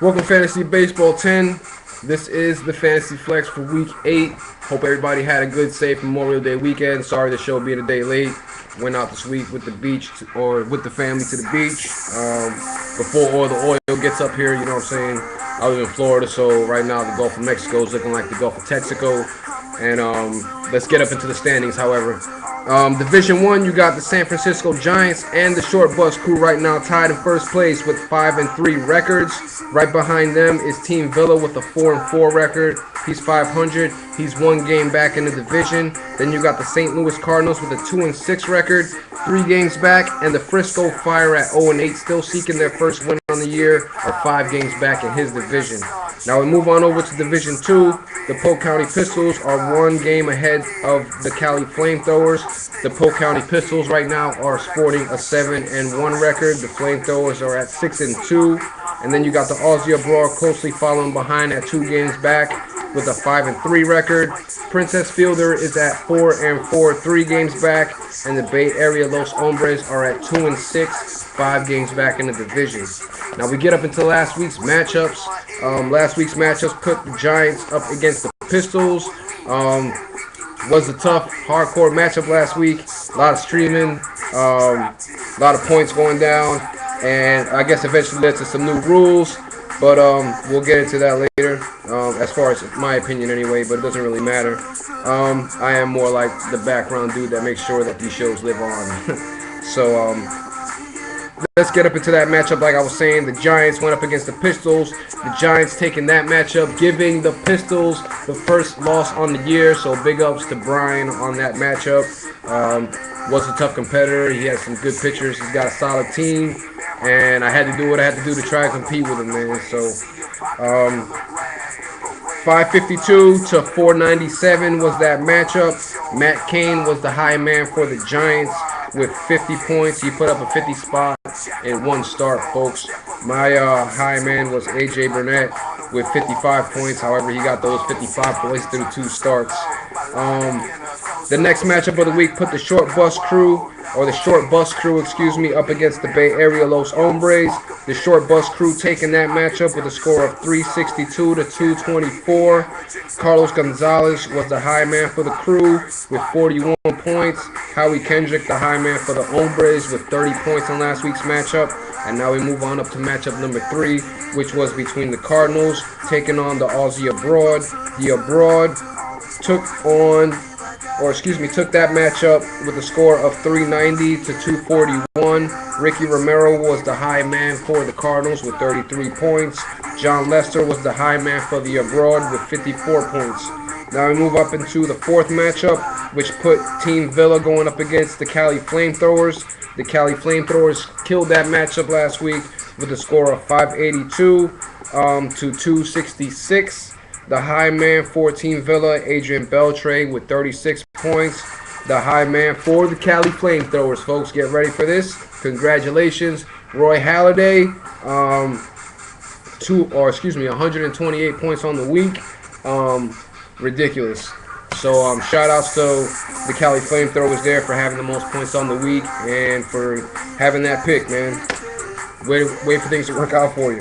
Welcome Fantasy Baseball 10. This is the Fantasy Flex for Week 8. Hope everybody had a good, safe Memorial Day weekend. Sorry the show being a day late. Went out this week with the beach or with the family to the beach. Before all the oil gets up here, you know what I'm saying? I live in Florida, so right now the Gulf of Mexico is looking like the Gulf of Texaco. And let's get up into the standings, however. Division 1, you got the San Francisco Giants and the Short Bus Crew right now tied in first place with 5-3 records. Right behind them is Team Villa with a 4-4 record. He's 500. He's one game back in the division. Then you got the St. Louis Cardinals with a 2-6 record, 3 games back, and the Frisco Fire at 0-8, still seeking their first win on the year, are 5 games back in his division. Now we move on over to Division 2. The Polk County Pistols are 1 game ahead of the Cali Flamethrowers. The Polk County Pistols right now are sporting a 7-1 record. The Flamethrowers are at 6-2. And then you got the Aussie Abroad closely following behind at 2 games back with a 5-3 record. Princess Fielder is at 4-4, 3 games back. And the Bay Area Los Hombres are at 2-6, 5 games back in the division. Now we get up into last week's matchups. Last week's matchups put the Giants up against the Pistols. Was a tough, hardcore matchup last week. A lot of streaming, a lot of points going down, and I guess eventually led to some new rules. But we'll get into that later, as far as my opinion anyway, but it doesn't really matter. I am more like the background dude that makes sure that these shows live on. So let's get up into that matchup. Like I was saying, the Giants went up against the Pistols. The Giants taking that matchup, giving the Pistols the first loss on the year. So big ups to Brian on that matchup. Was a tough competitor. He has some good pitchers. He's got a solid team. And I had to do what I had to do to try and compete with him, man. So 552 to 497 was that matchup. Matt Cain was the high man for the Giants with 50 points. He put up a 50 spot in 1 start, folks. My high man was AJ Burnett with 55 points. However, he got those 55 points through 2 starts. The next matchup of the week put the Short Bus Crew, up against the Bay Area Los Hombres. The Short Bus Crew taking that matchup with a score of 362 to 224. Carlos Gonzalez was the high man for the Crew with 41 points. Howie Kendrick, the high man for the Hombres, with 30 points in last week's matchup. And now we move on up to matchup number 3, which was between the Cardinals taking on the Aussie Abroad. The Abroad took that matchup with a score of 390 to 241. Ricky Romero was the high man for the Cardinals with 33 points. John Lester was the high man for the Abroad with 54 points. Now we move up into the 4th matchup, which put Team Villa going up against the Cali Flamethrowers. The Cali Flamethrowers killed that matchup last week with a score of 582 to 266. The high man for Team Villa, Adrian Beltre, with 36 points. The high man for the Cali Flamethrowers, folks, get ready for this. Congratulations, Roy Halladay, 128 points on the week. Ridiculous. So shout outs to the Cali Flamethrowers there for having the most points on the week and for having that pick, man. Wait for things to work out for you.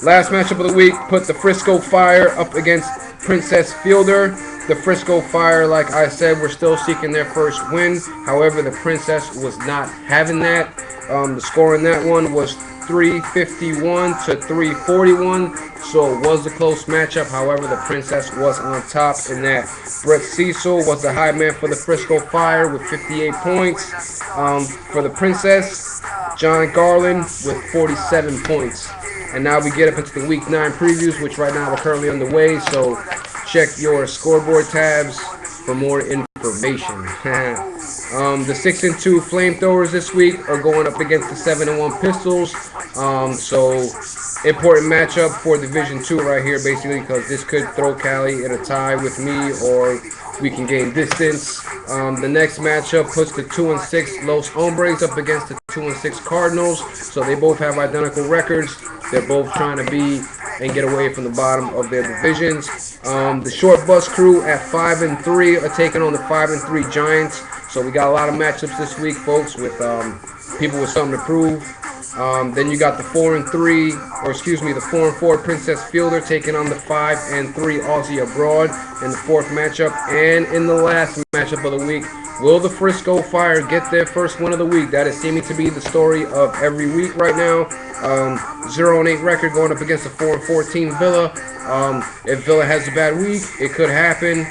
Last matchup of the week put the Frisco Fire up against Princess Fielder. The Frisco Fire, like I said, were still seeking their first win. However, the Princess was not having that. The score in that one was 351 to 341, so it was a close matchup. However, the Princess was on top in that. Brett Cecil was the high man for the Frisco Fire with 58 points. For the Princess, John Garland with 47 points. And now we get up into the Week 9 previews, which right now are currently underway. So check your scoreboard tabs for more information. The 6-2 Flamethrowers this week are going up against the 7-1 Pistols. So important matchup for Division 2 right here, basically, because this could throw Cali in a tie with me, or we can gain distance. The next matchup puts the 2-6 Los Hombres up against the 2-6 Cardinals. So they both have identical records. They're both trying to be and get away from the bottom of their divisions. The Short Bus Crew at 5-3 are taking on the 5-3 Giants. So we got a lot of matchups this week, folks, with people with something to prove. Then you got the 4-3, or excuse me, the 4-4 Princess Fielder taking on the 5-3 Aussie Abroad in the fourth matchup. And in the last matchup of the week, will the Frisco Fire get their first win of the week? That is seeming to be the story of every week right now. 0-8 record going up against the 4-14 Villa. If Villa has a bad week, it could happen.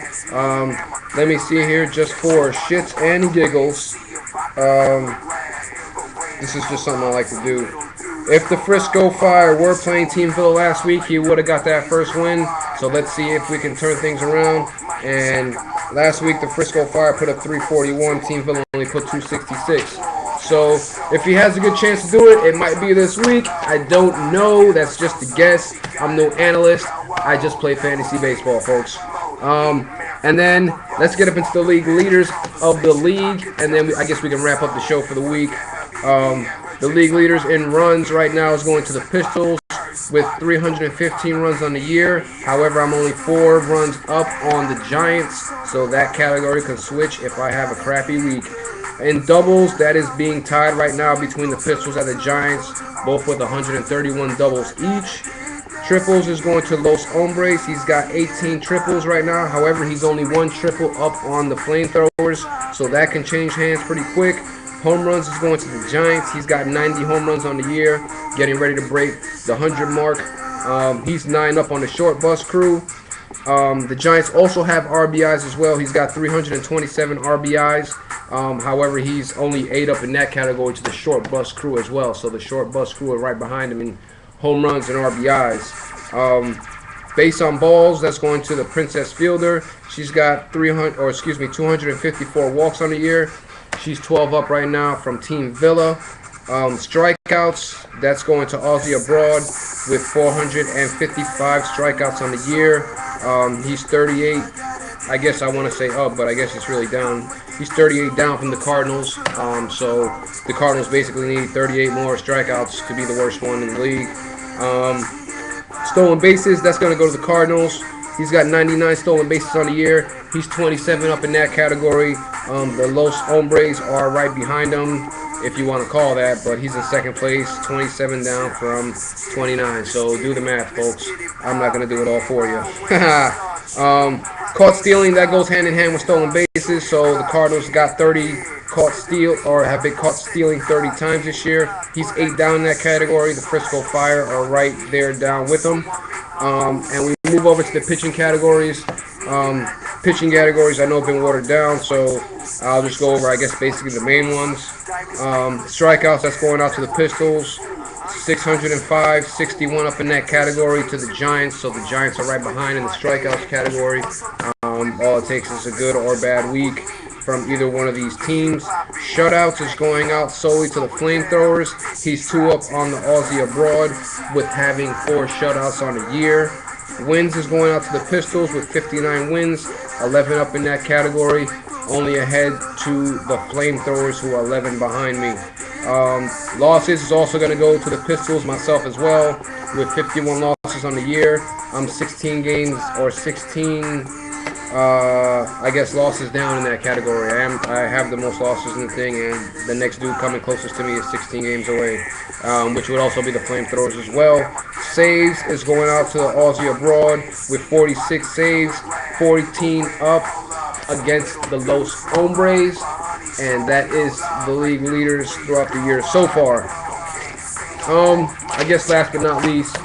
Let me see here just for shits and giggles. This is just something I like to do. If the Frisco Fire were playing Team Villa last week, he would have got that first win. So let's see if we can turn things around. And last week, the Frisco Fire put up 341. Team Villa only put 266. So if he has a good chance to do it, it might be this week. I don't know. That's just a guess. I'm no analyst. I just play fantasy baseball, folks. And then let's get up into the league leaders of the league, and then I guess we can wrap up the show for the week. The league leaders in runs right now is going to the Pistols with 315 runs on the year. However, I'm only 4 runs up on the Giants, so that category can switch if I have a crappy week. In doubles, that is being tied right now between the Pistols and the Giants, both with 131 doubles each. Triples is going to Los Hombres. He's got 18 triples right now. However, he's only 1 triple up on the Flamethrowers, so that can change hands pretty quick. Home runs is going to the Giants. He's got 90 home runs on the year, getting ready to break the 100 mark. He's 9 up on the short bus crew. The Giants also have RBIs as well. He's got 327 RBIs. However, he's only 8 up in that category to the short bus crew as well. So the short bus crew are right behind him in home runs and RBIs. Base on balls, that's going to the Princess Fielder. She's got 254 walks on the year. She's 12 up right now from Team Villa. Strikeouts, that's going to Aussie Abroad with 455 strikeouts on the year. He's 38. I guess I want to say up, but I guess it's really down. He's 38 down from the Cardinals. So the Cardinals basically need 38 more strikeouts to be the worst one in the league. Stolen bases, that's going to go to the Cardinals. He's got 99 stolen bases on the year. He's 27 up in that category. The Los Hombres are right behind him, if you want to call that, but he's in second place, 27 down from 29. So do the math, folks. I'm not going to do it all for you. Caught stealing, that goes hand in hand with stolen bases. So the Cardinals got 30 have been caught stealing 30 times this year. He's 8 down in that category. The Frisco Fire are right there down with him. And we move over to the pitching categories. Pitching categories I know have been watered down, so I'll just go over, I guess, basically the main ones. Strikeouts, that's going out to the Pistols. 605, 61 up in that category to the Giants, so the Giants are right behind in the strikeouts category. All it takes is a good or bad week from either one of these teams. Shutouts is going out solely to the Flamethrowers. He's 2 up on the Aussie Abroad with having 4 shutouts on the year. Wins is going out to the Pistols with 59 wins, 11 up in that category, only ahead to the Flamethrowers who are 11 behind me. Losses is also going to go to the Pistols, myself as well, with 51 losses on the year. I'm 16 games or 16 I guess losses down in that category. I have the most losses in the thing, and the next dude coming closest to me is 16 games away, which would also be the Flamethrowers as well. Saves is going out to the Aussie Abroad with 46 saves, 14 up against the Los Hombres, and that is the league leaders throughout the year so far. I guess last but not least,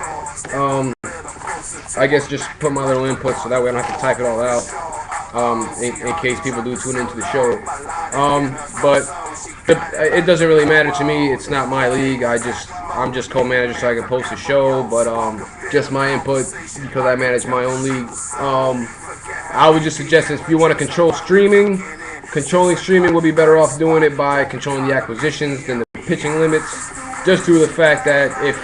I guess just put my little input so that way I don't have to type it all out, in case people do tune into the show. But it doesn't really matter to me. It's not my league. I'm just co-manager so I can post a show, but just my input because I manage my own league. I would just suggest if you want to control streaming, controlling streaming will be better off doing it by controlling the acquisitions than the pitching limits, just due to the fact that if,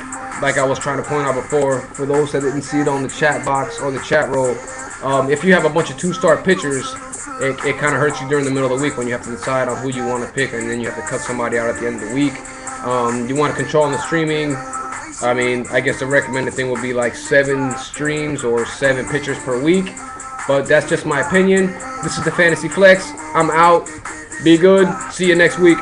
like I was trying to point out before, for those that didn't see it on the chat box or the chat roll, if you have a bunch of 2-star pitchers, it kind of hurts you during the middle of the week when you have to decide on who you want to pick, and then you have to cut somebody out at the end of the week. You want to control the streaming. I mean, I guess the recommended thing would be like 7 streams or 7 pitchers per week, but that's just my opinion. This is the Fantasy Flex. I'm out. Be good. See you next week.